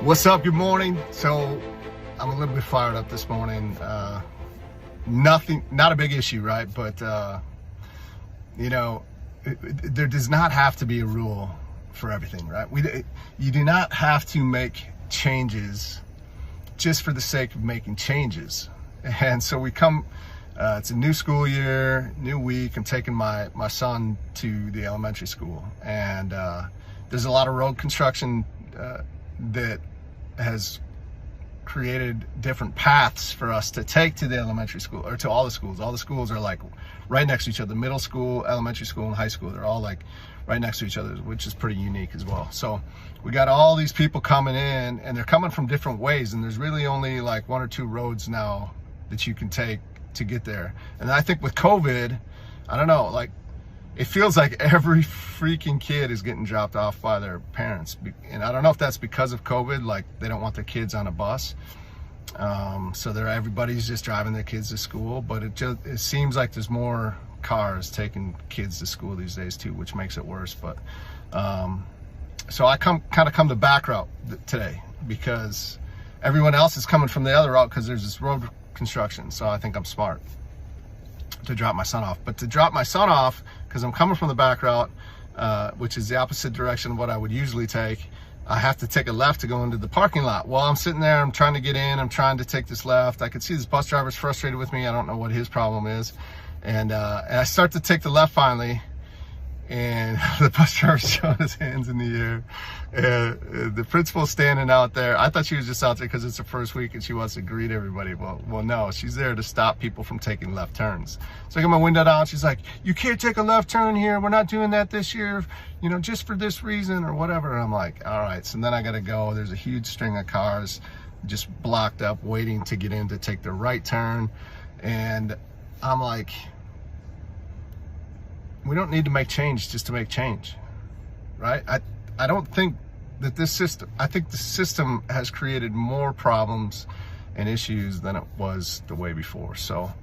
What's up? Good morning. So I'm a little bit fired up this morning. Not a big issue, right? But there does not have to be a rule for everything, right? You do not have to make changes just for the sake of making changes. And so it's a new school year, new week. I'm taking my son to the elementary school, and there's a lot of road construction that has created different paths for us to take to the elementary school, or to all the schools. All the schools are like right next to each other. Middle school, elementary school, and high school, they're all like right next to each other, which is pretty unique as well. So we got all these people coming in, and they're coming from different ways, and there's really only like one or two roads now that you can take to get there. And I think with COVID, I don't know, like, it feels like every freaking kid is getting dropped off by their parents. And I don't know if that's because of COVID, like they don't want their kids on a bus. So everybody's just driving their kids to school, but it seems like there's more cars taking kids to school these days too, which makes it worse. But so I come the back route today because everyone else is coming from the other route because there's this road construction. So I think I'm smart to drop my son off. But to drop my son off, because I'm coming from the back route, which is the opposite direction of what I would usually take, I have to take a left to go into the parking lot. While I'm sitting there, I'm trying to get in, I'm trying to take this left. I could see this bus driver's frustrated with me. I don't know what his problem is. And I start to take the left finally, and the bus driver's showing his hands in the air. The principal's standing out there. I thought she was just out there because it's the first week and she wants to greet everybody. Well, no, she's there to stop people from taking left turns. So I got my window down. She's like, "You can't take a left turn here. We're not doing that this year, just for this reason," or whatever. And I'm like, all right. So then I got to go. There's a huge string of cars just blocked up, waiting to get in to take the right turn. And I'm like, we don't need to make change just to make change, right? I don't think that I think the system has created more problems and issues than it was the way before. So,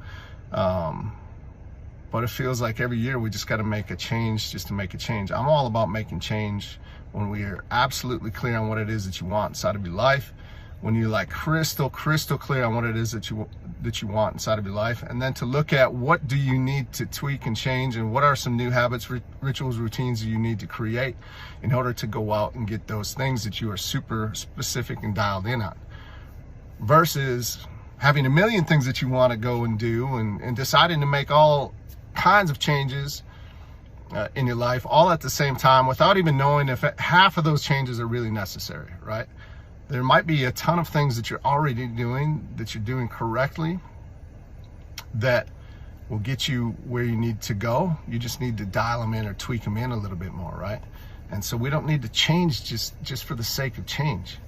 but it feels like every year we just got to make a change just to make a change. I'm all about making change when we are absolutely clear on what it is that you want inside of your life, when you're like crystal clear on what it is that you want inside of your life, and then to look at what do you need to tweak and change, and what are some new habits, rituals, routines that you need to create in order to go out and get those things that you are super specific and dialed in on, versus having a million things that you want to go and do, and deciding to make all kinds of changes in your life all at the same time without even knowing if half of those changes are really necessary, right? There might be a ton of things that you're already doing, that you're doing correctly, that will get you where you need to go. You just need to dial them in or tweak them in a little bit more, right? And so we don't need to change just for the sake of change.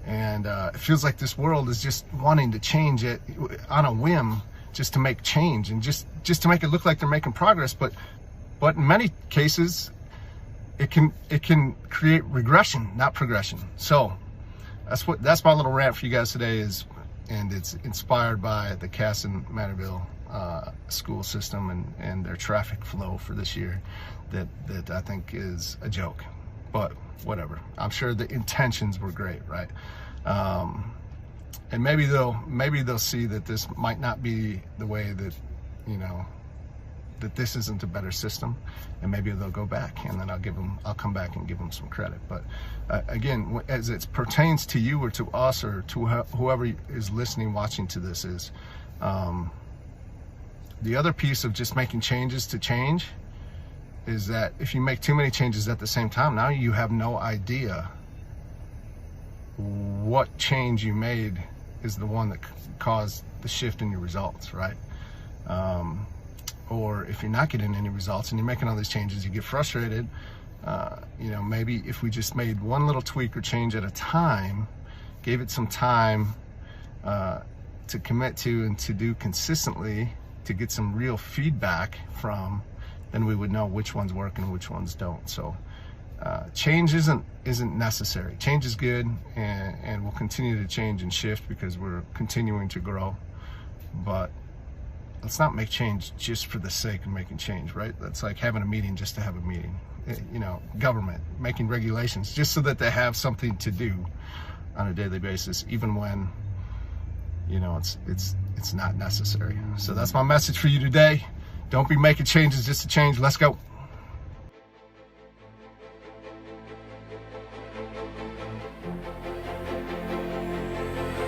And it feels like this world is just wanting to change it on a whim, just to make change and just to make it look like they're making progress. But in many cases, it can create regression, not progression. So that's my little rant for you guys today, and it's inspired by the Casson Manorville school system and their traffic flow for this year that I think is a joke, but whatever. I'm sure the intentions were great, right? And maybe they'll see that this might not be the way that, that this isn't a better system, and maybe they'll go back, and then I'll come back and give them some credit. But again, as it pertains to you or to us or to whoever is listening, watching to this, is the other piece of just making changes to change is that if you make too many changes at the same time, now you have no idea what change you made is the one that caused the shift in your results, right? Or if you're not getting any results and you're making all these changes, you get frustrated. Maybe if we just made one little tweak or change at a time, gave it some time to commit to and to do consistently, to get some real feedback from, then we would know which ones work and which ones don't. So change isn't necessary. Change is good, and we'll continue to change and shift because we're continuing to grow. But let's not make change just for the sake of making change, right? That's like having a meeting just to have a meeting. Government making regulations just so that they have something to do. on a daily basis, even when, you know, it's not necessary. So that's my message for you today. Don't be making changes just to change. Let's go.